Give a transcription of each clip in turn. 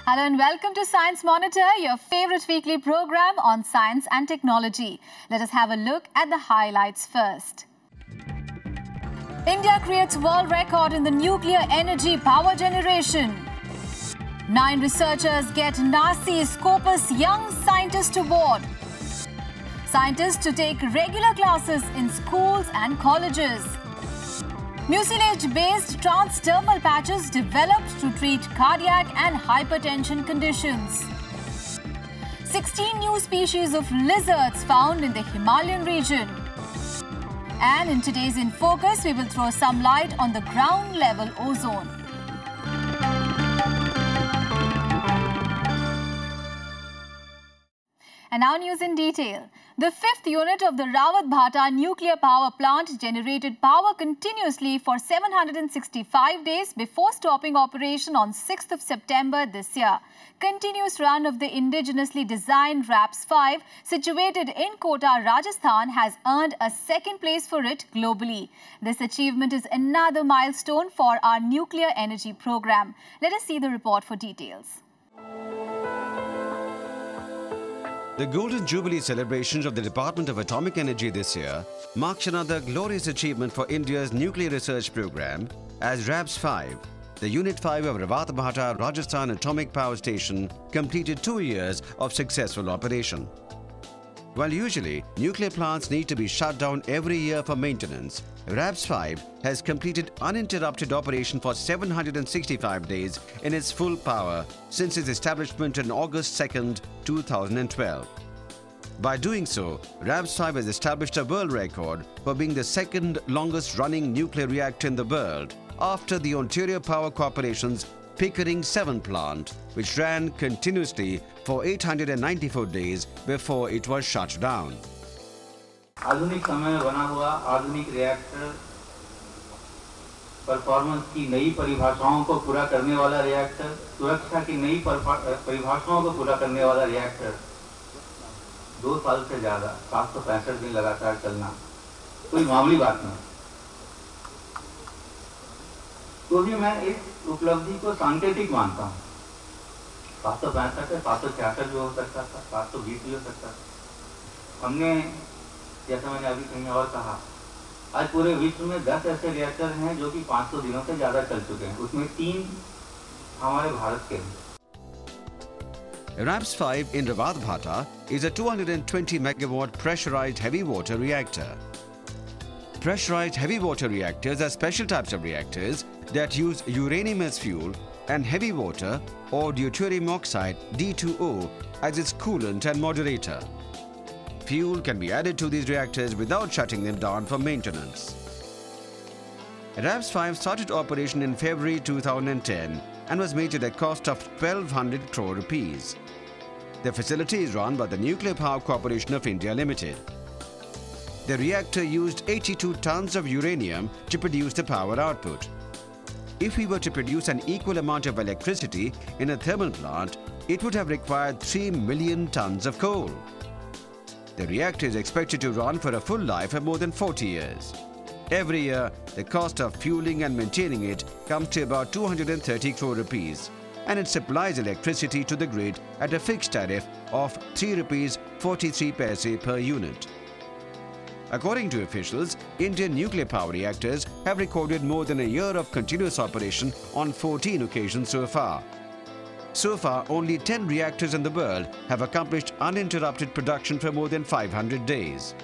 Hello and welcome to Science Monitor, your favorite weekly program on science and technology. Let us have a look at the highlights first. India creates world record in the nuclear energy power generation. 9 researchers get NASA's Scopus Young Scientist Award. Scientists to take regular classes in schools and colleges. Mucilage-based transdermal patches developed to treat cardiac and hypertension conditions. 16 new species of lizards found in the Himalayan region. And in today's In Focus, we will throw some light on the ground-level ozone. And now news in detail. The 5th unit of the Rawat nuclear power plant generated power continuously for 765 days before stopping operation on 6th of September this year. Continuous run of the indigenously designed RAPS-5 situated in Kota, Rajasthan has earned a second place for it globally. This achievement is another milestone for our nuclear energy program. Let us see the report for details. The Golden Jubilee celebrations of the Department of Atomic Energy this year marks another glorious achievement for India's nuclear research program as RAPS-5, the Unit 5 of Rawat Rajasthan Atomic Power Station, completed 2 years of successful operation. While usually nuclear plants need to be shut down every year for maintenance, RAPS-5 has completed uninterrupted operation for 765 days in its full power since its establishment on August 2, 2012. By doing so, RAPS-5 has established a world record for being the second longest running nuclear reactor in the world after the Ontario Power Corporation's Pickering 7 plant, which ran continuously for 894 days before it was shut down. आधुनिक समय में बना हुआ आधुनिक reactor, performance की नई परिभाषाओं को पूरा करने वाला रिएक्टर, सुरक्षा की नई परिभाषाओं को पूरा करने वाला रिएक्टर, 2 साल से ज़्यादा 765 दिन लगातार चलना कोई मामूली बात नहीं। तो भी मैं इस उपलब्धि को सांकेतिक मानता हूँ। 765 है, 766 भी हो सकता था, 720 भी हो सकता था। हमने, जैसा मैंने अभी कहीं और कहा, आज पूरे विश्व में 10 ऐसे रिएक्टर हैं जो कि 500 दिनों से ज़्यादा चल चुके हैं, उसमें 3 हमारे भारत के हैं। RAPS-5 in Rawat is a 220 megawatt pressurized heavy water reactor. Pressurized heavy water reactors are special types of reactors that use uranium as fuel and heavy water or deuterium oxide D2O as its coolant and moderator. Fuel can be added to these reactors without shutting them down for maintenance. RAPS-5 started operation in February 2010 and was made at a cost of 1,200 crore rupees. The facility is run by the Nuclear Power Corporation of India Limited. The reactor used 82 tons of uranium to produce the power output. If we were to produce an equal amount of electricity in a thermal plant, it would have required 3 million tons of coal. The reactor is expected to run for a full life of more than 40 years. Every year, the cost of fueling and maintaining it comes to about 230 crore rupees, and it supplies electricity to the grid at a fixed tariff of 3 rupees 43 paise per unit. According to officials, Indian nuclear power reactors have recorded more than a year of continuous operation on 14 occasions so far. So far, only 10 reactors in the world have accomplished uninterrupted production for more than 500 days.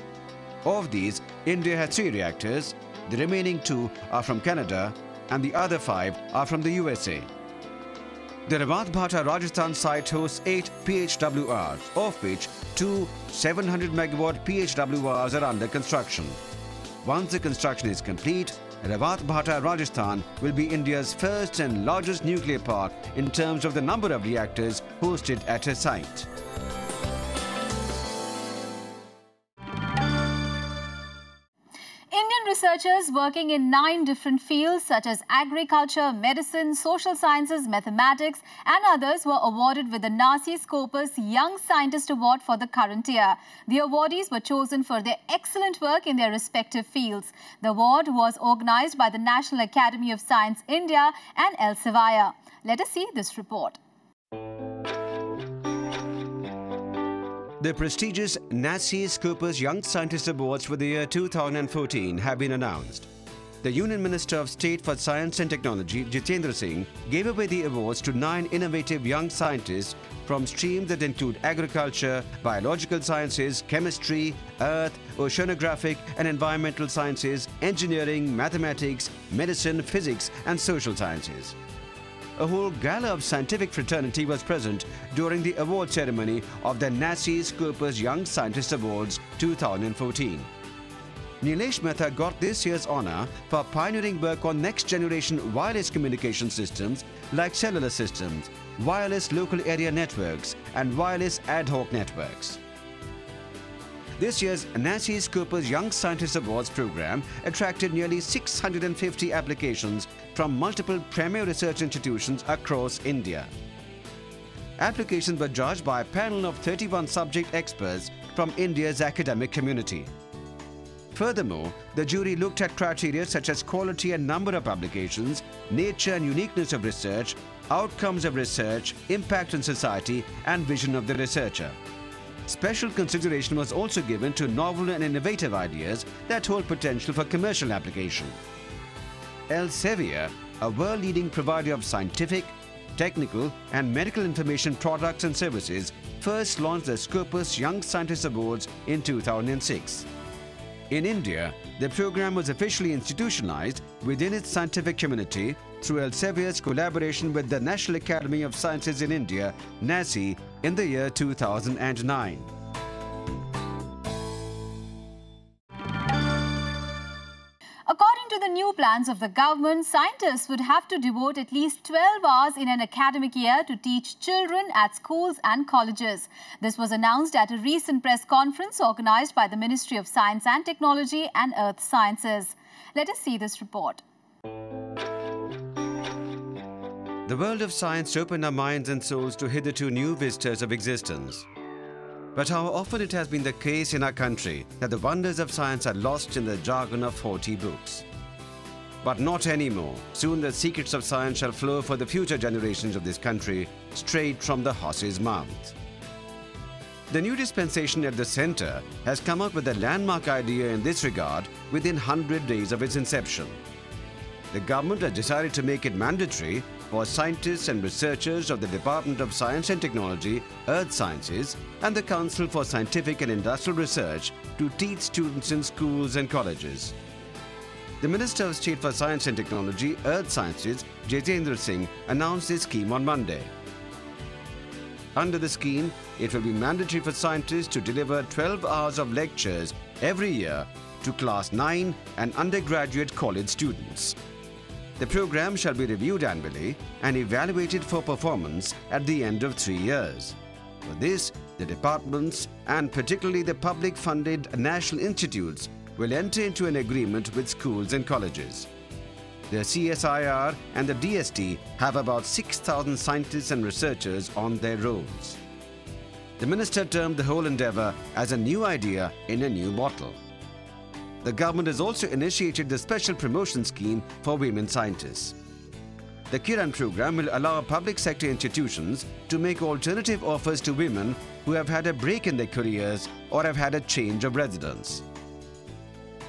Of these, India has 3 reactors, the remaining 2 are from Canada and the other 5 are from the USA. The Rawat Rajasthan site hosts 8 PHWRs, of which 2 700 megawatt PHWRs are under construction. Once the construction is complete, Rawat Rajasthan will be India's first and largest nuclear park in terms of the number of reactors hosted at a site. Researchers working in 9 different fields such as agriculture, medicine, social sciences, mathematics and others were awarded with the NASA's Scopus Young Scientist Award for the current year. The awardees were chosen for their excellent work in their respective fields. The award was organized by the National Academy of Science India and Elsevier. Let us see this report. The prestigious NASI Scoopers Young Scientist Awards for the year 2014 have been announced. The Union Minister of State for Science and Technology, Jitendra Singh, gave away the awards to 9 innovative young scientists from streams that include agriculture, biological sciences, chemistry, earth, oceanographic and environmental sciences, engineering, mathematics, medicine, physics and social sciences. A whole gala of scientific fraternity was present during the award ceremony of the NASI Scoopers Young Scientist Awards 2014. Nilesh Mehta got this year's honour for pioneering work on next-generation wireless communication systems like cellular systems, wireless local area networks and wireless ad hoc networks. This year's NASI Scoopers Young Scientist Awards program attracted nearly 650 applications from multiple premier research institutions across India. Applications were judged by a panel of 31 subject experts from India's academic community. Furthermore, the jury looked at criteria such as quality and number of publications, nature and uniqueness of research, outcomes of research, impact on society, and vision of the researcher. Special consideration was also given to novel and innovative ideas that hold potential for commercial application. Elsevier, a world-leading provider of scientific, technical and medical information products and services, first launched the Scopus Young Scientist Awards in 2006. In India, the program was officially institutionalized within its scientific community through Elsevier's collaboration with the National Academy of Sciences in India, NASI, in the year 2009. According to the new plans of the government, scientists would have to devote at least 12 hours in an academic year to teach children at schools and colleges. This was announced at a recent press conference organized by the Ministry of Science and Technology and Earth Sciences. Let us see this report. The world of science opened our minds and souls to hitherto new vistas of existence. But how often it has been the case in our country that the wonders of science are lost in the jargon of 40 books. But not anymore. Soon the secrets of science shall flow for the future generations of this country straight from the horse's mouth. The new dispensation at the centre has come up with a landmark idea in this regard within 100 days of its inception. The government has decided to make it mandatory for scientists and researchers of the Department of Science and Technology, Earth Sciences and the Council for Scientific and Industrial Research to teach students in schools and colleges. The Minister of State for Science and Technology, Earth Sciences, Jitendra Singh, announced this scheme on Monday. Under the scheme, it will be mandatory for scientists to deliver 12 hours of lectures every year to Class 9 and undergraduate college students. The program shall be reviewed annually and evaluated for performance at the end of 3 years. For this, the departments and particularly the public-funded national institutes will enter into an agreement with schools and colleges. The CSIR and the DST have about 6,000 scientists and researchers on their rolls. The minister termed the whole endeavour as a new idea in a new bottle. The government has also initiated the Special Promotion Scheme for Women Scientists. The Kiran program will allow public sector institutions to make alternative offers to women who have had a break in their careers or have had a change of residence.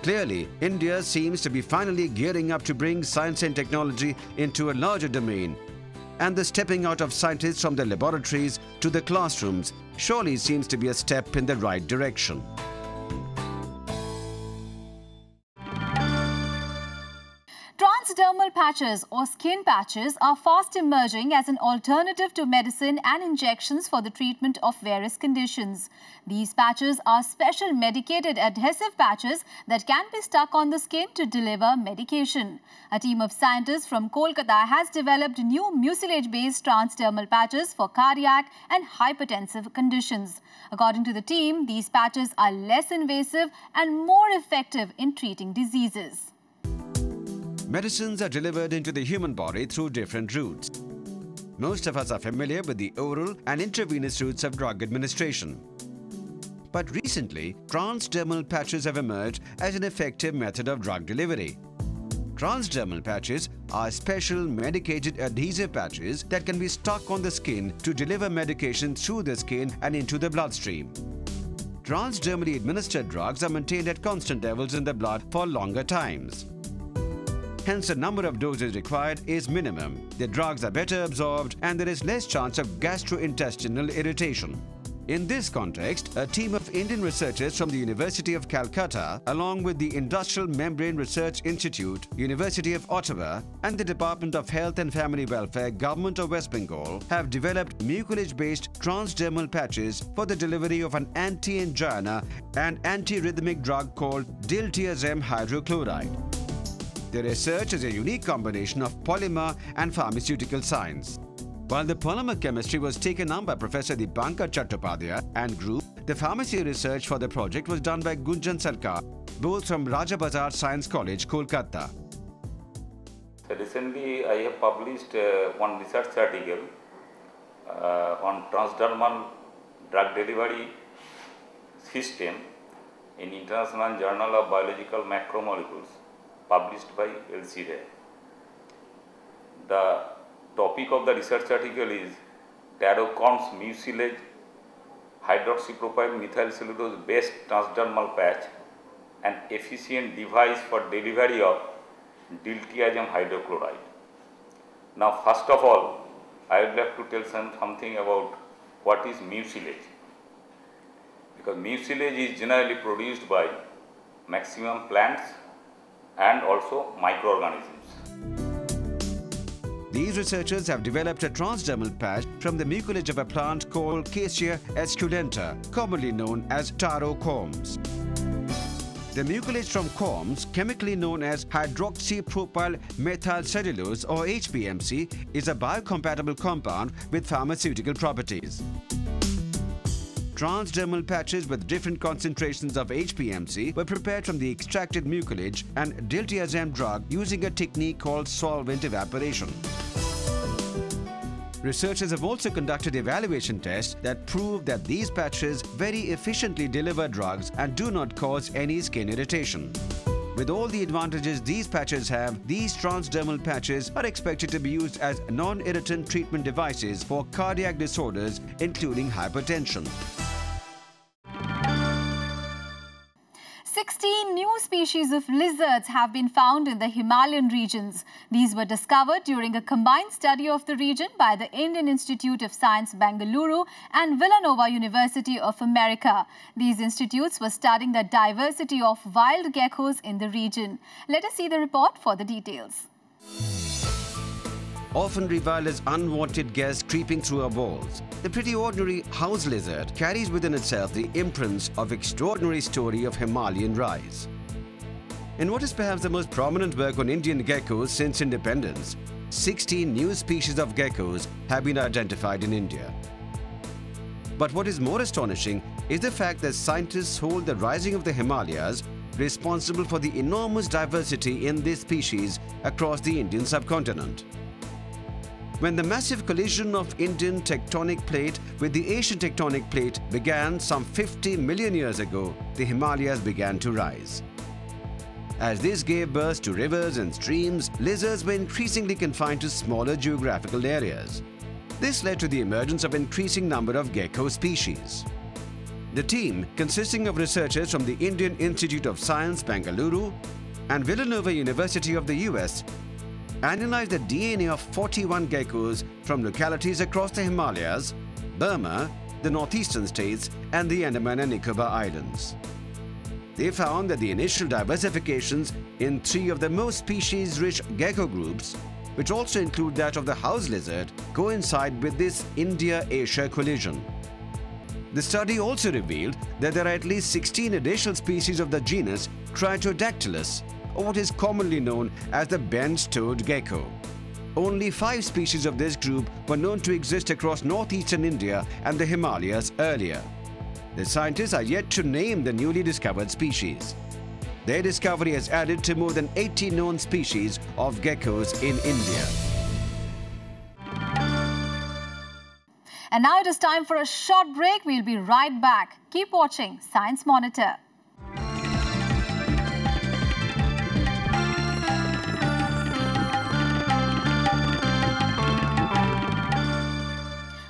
Clearly, India seems to be finally gearing up to bring science and technology into a larger domain, and the stepping out of scientists from the laboratories to the classrooms surely seems to be a step in the right direction. Transdermal patches or skin patches are fast emerging as an alternative to medicine and injections for the treatment of various conditions. These patches are special medicated adhesive patches that can be stuck on the skin to deliver medication. A team of scientists from Kolkata has developed new mucilage-based transdermal patches for cardiac and hypertensive conditions. According to the team, these patches are less invasive and more effective in treating diseases. Medicines are delivered into the human body through different routes. Most of us are familiar with the oral and intravenous routes of drug administration. But recently, transdermal patches have emerged as an effective method of drug delivery. Transdermal patches are special medicated adhesive patches that can be stuck on the skin to deliver medication through the skin and into the bloodstream. transdermally administered drugs are maintained at constant levels in the blood for longer times. Hence, the number of doses required is minimum. The drugs are better absorbed and there is less chance of gastrointestinal irritation. In this context, a team of Indian researchers from the University of Calcutta, along with the Industrial Membrane Research Institute, University of Ottawa, and the Department of Health and Family Welfare, Government of West Bengal, have developed mucilage-based transdermal patches for the delivery of an anti-angina and antiarrhythmic drug called diltiazem hydrochloride. The research is a unique combination of polymer and pharmaceutical science. While the polymer chemistry was taken up by Professor Dipankar Chattopadhyay and group, the pharmacy research for the project was done by Gunjan Sarkar, both from Raja Bazar Science College, Kolkata. So recently, I have published one research article on transdermal drug delivery system in International Journal of Biological Macromolecules, published by Elsevier. The topic of the research article is Tarocorm's mucilage hydroxypropyl methylcellulose based transdermal patch, an efficient device for delivery of diltiazem hydrochloride. Now, first of all, I would like to tell something about what is mucilage, because mucilage is generally produced by maximum plants and also microorganisms. These researchers have developed a transdermal patch from the mucilage of a plant called Cassia esculenta, commonly known as taro corms. The mucilage from corms, chemically known as hydroxypropyl methylcellulose or HPMC, is a biocompatible compound with pharmaceutical properties. Transdermal patches with different concentrations of HPMC were prepared from the extracted mucilage and diltiazem drug using a technique called solvent evaporation. Researchers have also conducted evaluation tests that prove that these patches very efficiently deliver drugs and do not cause any skin irritation. With all the advantages these patches have, these transdermal patches are expected to be used as non-irritant treatment devices for cardiac disorders, including hypertension. 16 new species of lizards have been found in the Himalayan regions. These were discovered during a combined study of the region by the Indian Institute of Science, Bengaluru, and Villanova University of America. These institutes were studying the diversity of wild geckos in the region. Let us see the report for the details. Often reviled as unwanted guests creeping through our walls, the pretty ordinary house lizard carries within itself the imprints of extraordinary story of Himalayan rise. In what is perhaps the most prominent work on Indian geckos since independence, 16 new species of geckos have been identified in India. But what is more astonishing is the fact that scientists hold the rising of the Himalayas responsible for the enormous diversity in this species across the Indian subcontinent. When the massive collision of Indian tectonic plate with the Asian tectonic plate began some 50 million years ago, the Himalayas began to rise. As this gave birth to rivers and streams, lizards were increasingly confined to smaller geographical areas. This led to the emergence of an increasing number of gecko species. The team, consisting of researchers from the Indian Institute of Science, Bengaluru, and Villanova University of the US, analyzed the DNA of 41 geckos from localities across the Himalayas, Burma, the northeastern states, and the Andaman and Nicobar Islands. They found that the initial diversifications in 3 of the most species-rich gecko groups, which also include that of the house lizard, coincide with this India-Asia collision. The study also revealed that there are at least 16 additional species of the genus Triatodactylus, or what is commonly known as the bent-toed gecko. Only 5 species of this group were known to exist across northeastern India and the Himalayas earlier. The scientists are yet to name the newly discovered species. Their discovery has added to more than 80 known species of geckos in India. And now it is time for a short break. We'll be right back. Keep watching Science Monitor.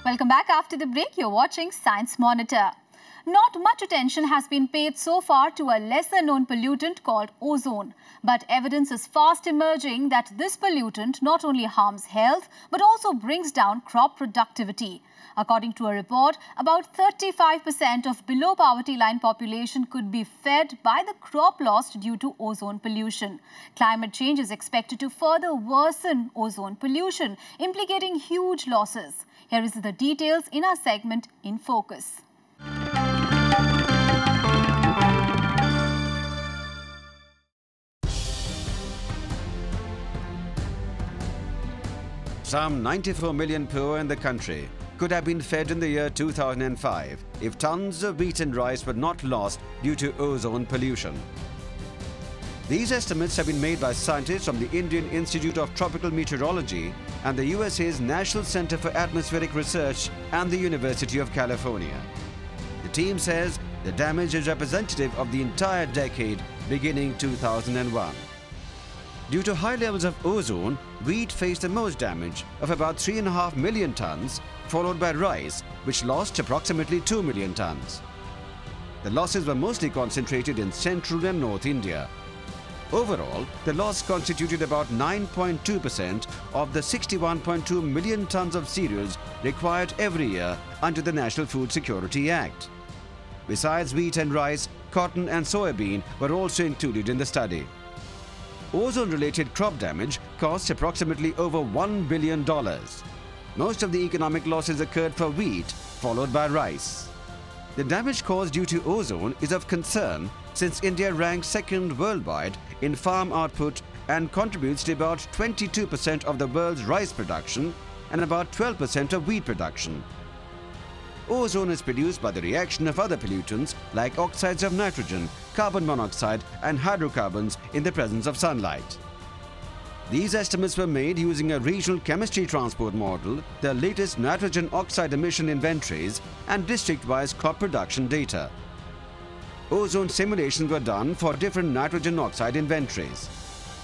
Welcome back after the break. You're watching Science Monitor. Not much attention has been paid so far to a lesser-known pollutant called ozone. But evidence is fast emerging that this pollutant not only harms health but also brings down crop productivity. According to a report, about 35% of below poverty line population could be fed by the crop lost due to ozone pollution. Climate change is expected to further worsen ozone pollution, implicating huge losses. Here is the details in our segment In Focus. Some 94 million poor in the country could have been fed in the year 2005 if tons of wheat and rice were not lost due to ozone pollution. These estimates have been made by scientists from the Indian Institute of Tropical Meteorology and the USA's National Center for Atmospheric Research and the University of California. The team says the damage is representative of the entire decade beginning 2001. Due to high levels of ozone, wheat faced the most damage of about 3.5 million tons, followed by rice, which lost approximately 2 million tons. The losses were mostly concentrated in central and north India. Overall, the loss constituted about 9.2% of the 61.2 million tons of cereals required every year under the National Food Security Act. Besides wheat and rice, cotton and soybean were also included in the study. Ozone-related crop damage cost approximately over $1 billion. Most of the economic losses occurred for wheat, followed by rice. The damage caused due to ozone is of concern since India ranks second worldwide in farm output and contributes to about 22% of the world's rice production and about 12% of wheat production. Ozone is produced by the reaction of other pollutants like oxides of nitrogen, carbon monoxide and hydrocarbons in the presence of sunlight. These estimates were made using a regional chemistry transport model, the latest nitrogen oxide emission inventories and district-wise crop production data. Ozone simulations were done for different nitrogen oxide inventories.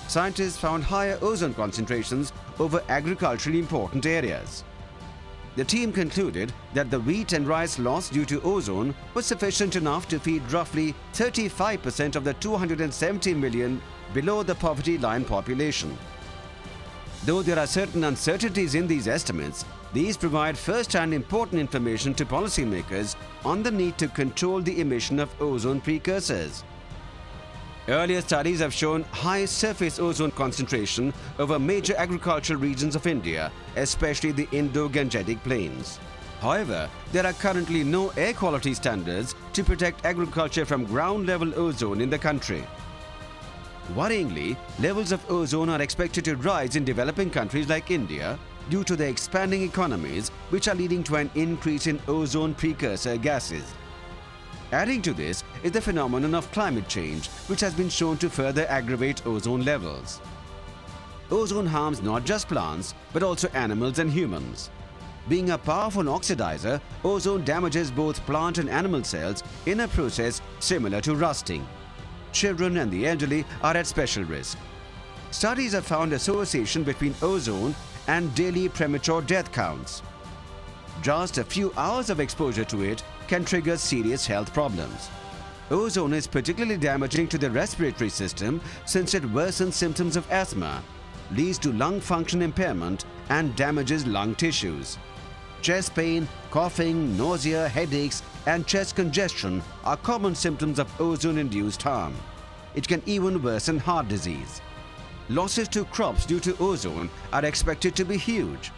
Scientists found higher ozone concentrations over agriculturally important areas. The team concluded that the wheat and rice loss due to ozone was sufficient enough to feed roughly 35% of the 270 million below the poverty line population. Though there are certain uncertainties in these estimates, these provide first-hand important information to policymakers on the need to control the emission of ozone precursors. Earlier studies have shown high surface ozone concentration over major agricultural regions of India, especially the Indo-Gangetic Plains. However, there are currently no air quality standards to protect agriculture from ground-level ozone in the country. Worryingly, levels of ozone are expected to rise in developing countries like India due to their expanding economies, which are leading to an increase in ozone precursor gases. Adding to this is the phenomenon of climate change, which has been shown to further aggravate ozone levels. Ozone harms not just plants, but also animals and humans. Being a powerful oxidizer, ozone damages both plant and animal cells in a process similar to rusting. Children and the elderly are at special risk. Studies have found association between ozone and daily premature death counts. Just a few hours of exposure to it can trigger serious health problems. Ozone is particularly damaging to the respiratory system since it worsens symptoms of asthma, leads to lung function impairment and damages lung tissues. Chest pain, coughing, nausea, headaches and chest congestion are common symptoms of ozone-induced harm. It can even worsen heart disease. Losses to crops due to ozone are expected to be huge.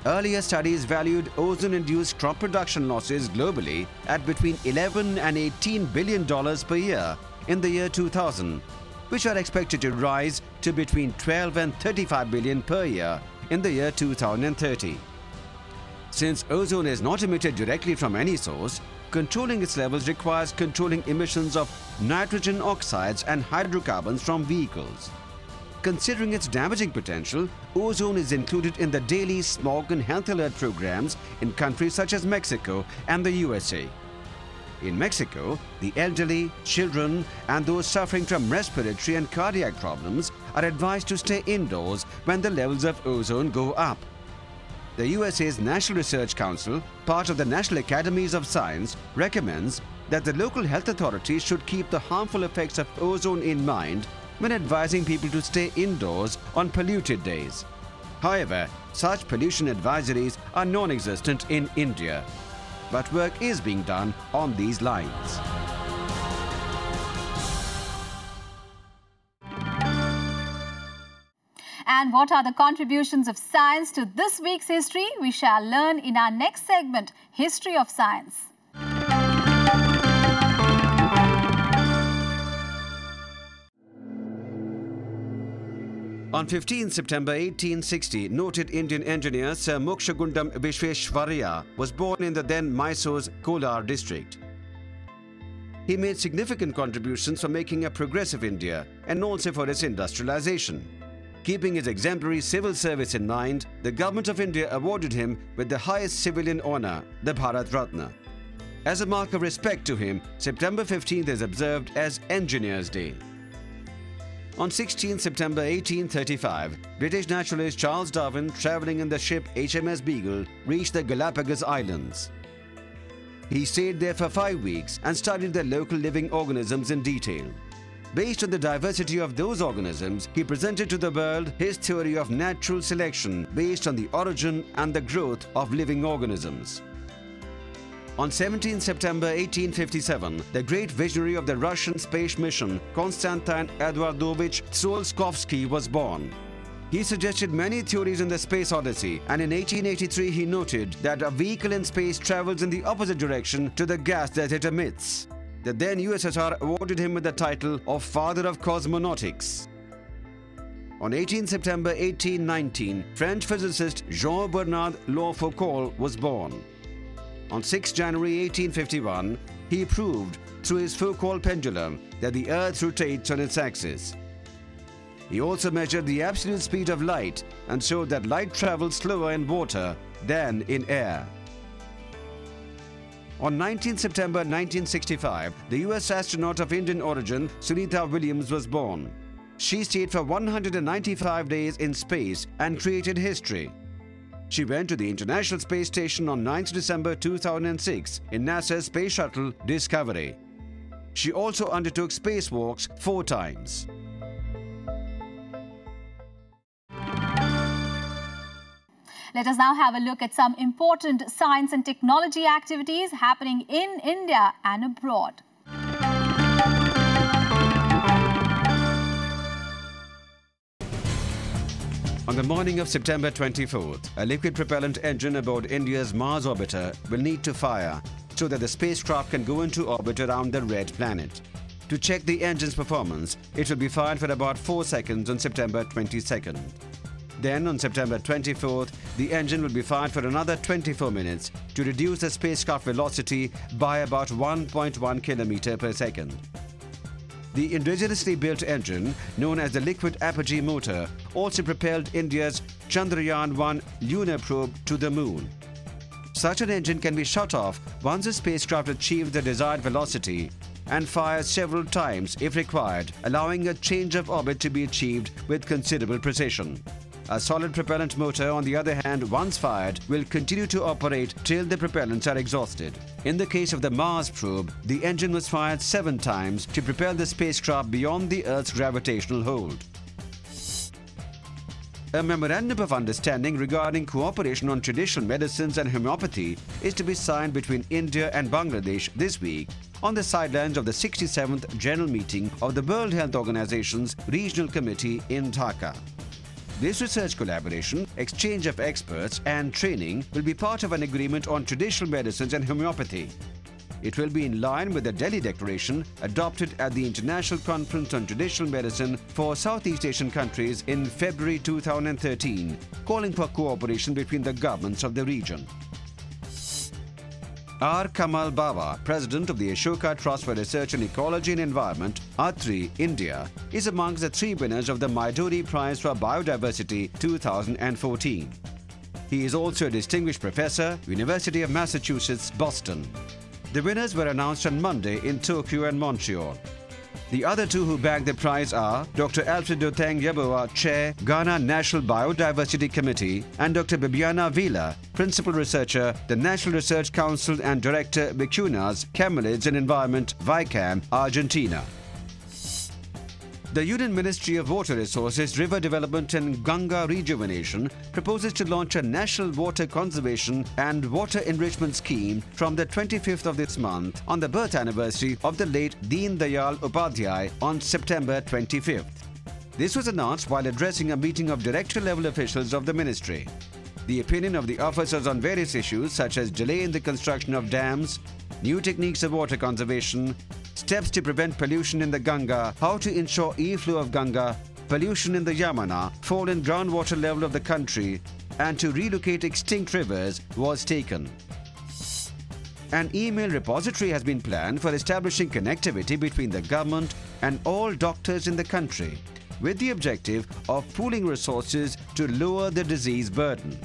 Earlier studies valued ozone-induced crop production losses globally at between $11 and $18 billion per year in the year 2000, which are expected to rise to between $12 and $35 billion per year in the year 2030. Since ozone is not emitted directly from any source, controlling its levels requires controlling emissions of nitrogen oxides and hydrocarbons from vehicles. Considering its damaging potential, ozone is included in the daily smog and health alert programs in countries such as Mexico and the USA. In Mexico, the elderly, children and those suffering from respiratory and cardiac problems are advised to stay indoors when the levels of ozone go up. The USA's National Research Council, part of the National Academies of Science, recommends that the local health authorities should keep the harmful effects of ozone in mind when advising people to stay indoors on polluted days. However, such pollution advisories are non-existent in India. But work is being done on these lines. And what are the contributions of science to this week's history? We shall learn in our next segment, History of Science. On 15 September 1860, noted Indian engineer Sir Mokshagundam Aishwarya was born in the then Mysore's Kolar district. He made significant contributions for making a progressive India and also for its industrialization. Keeping his exemplary civil service in mind, the Government of India awarded him with the highest civilian honor, the Bharat Ratna. As a mark of respect to him, September 15th is observed as Engineers' Day. On 16 September 1835, British naturalist Charles Darwin, travelling in the ship HMS Beagle, reached the Galapagos Islands. He stayed there for 5 weeks and studied the local living organisms in detail. Based on the diversity of those organisms, he presented to the world his theory of natural selection based on the origin and the growth of living organisms. On 17 September 1857, the great visionary of the Russian space mission, Konstantin Eduardovich Tsiolkovsky, was born. He suggested many theories in the space odyssey, and in 1883 he noted that a vehicle in space travels in the opposite direction to the gas that it emits. The then USSR awarded him with the title of Father of Cosmonautics. On 18 September 1819, French physicist Jean-Bernard Lafoucault was born. On 6 January 1851, he proved through his Foucault pendulum that the Earth rotates on its axis. He also measured the absolute speed of light and showed that light travels slower in water than in air. On 19 September 1965, the US astronaut of Indian origin, Sunita Williams, was born. She stayed for 195 days in space and created history. She went to the International Space Station on 9 December 2006 in NASA's Space Shuttle Discovery. She also undertook spacewalks 4 times. Let us now have a look at some important science and technology activities happening in India and abroad. On the morning of September 24th, a liquid propellant engine aboard India's Mars orbiter will need to fire so that the spacecraft can go into orbit around the red planet. To check the engine's performance, it will be fired for about 4 seconds on September 22nd. Then, on September 24th, the engine will be fired for another 24 minutes to reduce the spacecraft velocity by about 1.1 km per second. The indigenously built engine, known as the liquid apogee motor, also propelled India's Chandrayaan-1 lunar probe to the moon. Such an engine can be shut off once the spacecraft achieves the desired velocity and fires several times if required, allowing a change of orbit to be achieved with considerable precision. A solid propellant motor, on the other hand, once fired, will continue to operate till the propellants are exhausted. In the case of the Mars probe, the engine was fired 7 times to propel the spacecraft beyond the Earth's gravitational hold. A memorandum of understanding regarding cooperation on traditional medicines and homeopathy is to be signed between India and Bangladesh this week on the sidelines of the 67th General Meeting of the World Health Organization's Regional Committee in Dhaka. This research collaboration, exchange of experts and training will be part of an agreement on traditional medicines and homeopathy. It will be in line with the Delhi Declaration adopted at the International Conference on Traditional Medicine for Southeast Asian countries in February 2013, calling for cooperation between the governments of the region. R. Kamal Bawa, president of the Ashoka Trust for Research on Ecology and Environment, Atri, India, is amongst the 3 winners of the Maiduri Prize for Biodiversity 2014. He is also a distinguished professor, University of Massachusetts, Boston. The winners were announced on Monday in Tokyo and Montreal. The other two who bagged the prize are Dr. Alfredo Theng Yeboah, Chair, Ghana National Biodiversity Committee, and Dr. Bibiana Vila, Principal Researcher, the National Research Council and Director, Vicuñas, Camelids and Environment, VICAM, Argentina. The Union Ministry of Water Resources, River Development and Ganga Rejuvenation proposes to launch a national water conservation and water enrichment scheme from the 25th of this month on the birth anniversary of the late Deen Dayal Upadhyay on September 25th. This was announced while addressing a meeting of director-level officials of the ministry. The opinion of the officers on various issues such as delay in the construction of dams, new techniques of water conservation, steps to prevent pollution in the Ganga, how to ensure e-flow of Ganga, pollution in the Yamuna, fall in groundwater level of the country, and to relocate extinct rivers was taken. An email repository has been planned for establishing connectivity between the government and all doctors in the country, with the objective of pooling resources to lower the disease burden.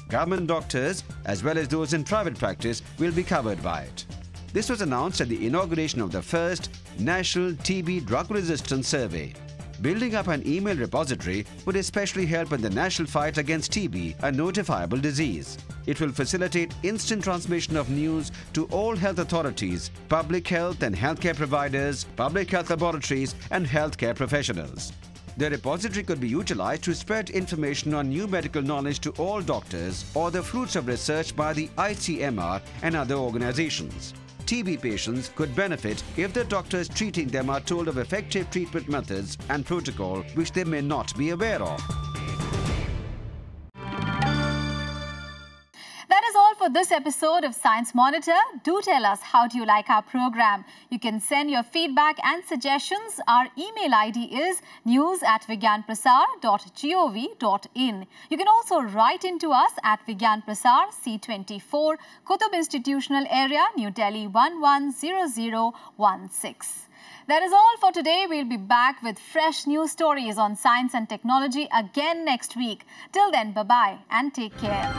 Government doctors, as well as those in private practice, will be covered by it. This was announced at the inauguration of the first National TB Drug Resistance Survey. Building up an email repository would especially help in the national fight against TB, a notifiable disease. It will facilitate instant transmission of news to all health authorities, public health and healthcare providers, public health laboratories and healthcare professionals. The repository could be utilized to spread information on new medical knowledge to all doctors or the fruits of research by the ICMR and other organizations. TB patients could benefit if the doctors treating them are told of effective treatment methods and protocol which they may not be aware of. That is all for this episode of Science Monitor. Do tell us, how do you like our program? You can send your feedback and suggestions. Our email ID is news@vigyanprasar.gov.in. You can also write into us at Vigyan Prasar, C24, Qutub Institutional Area, New Delhi 110016. That is all for today. We'll be back with fresh news stories on science and technology again next week. Till then, bye-bye and take care.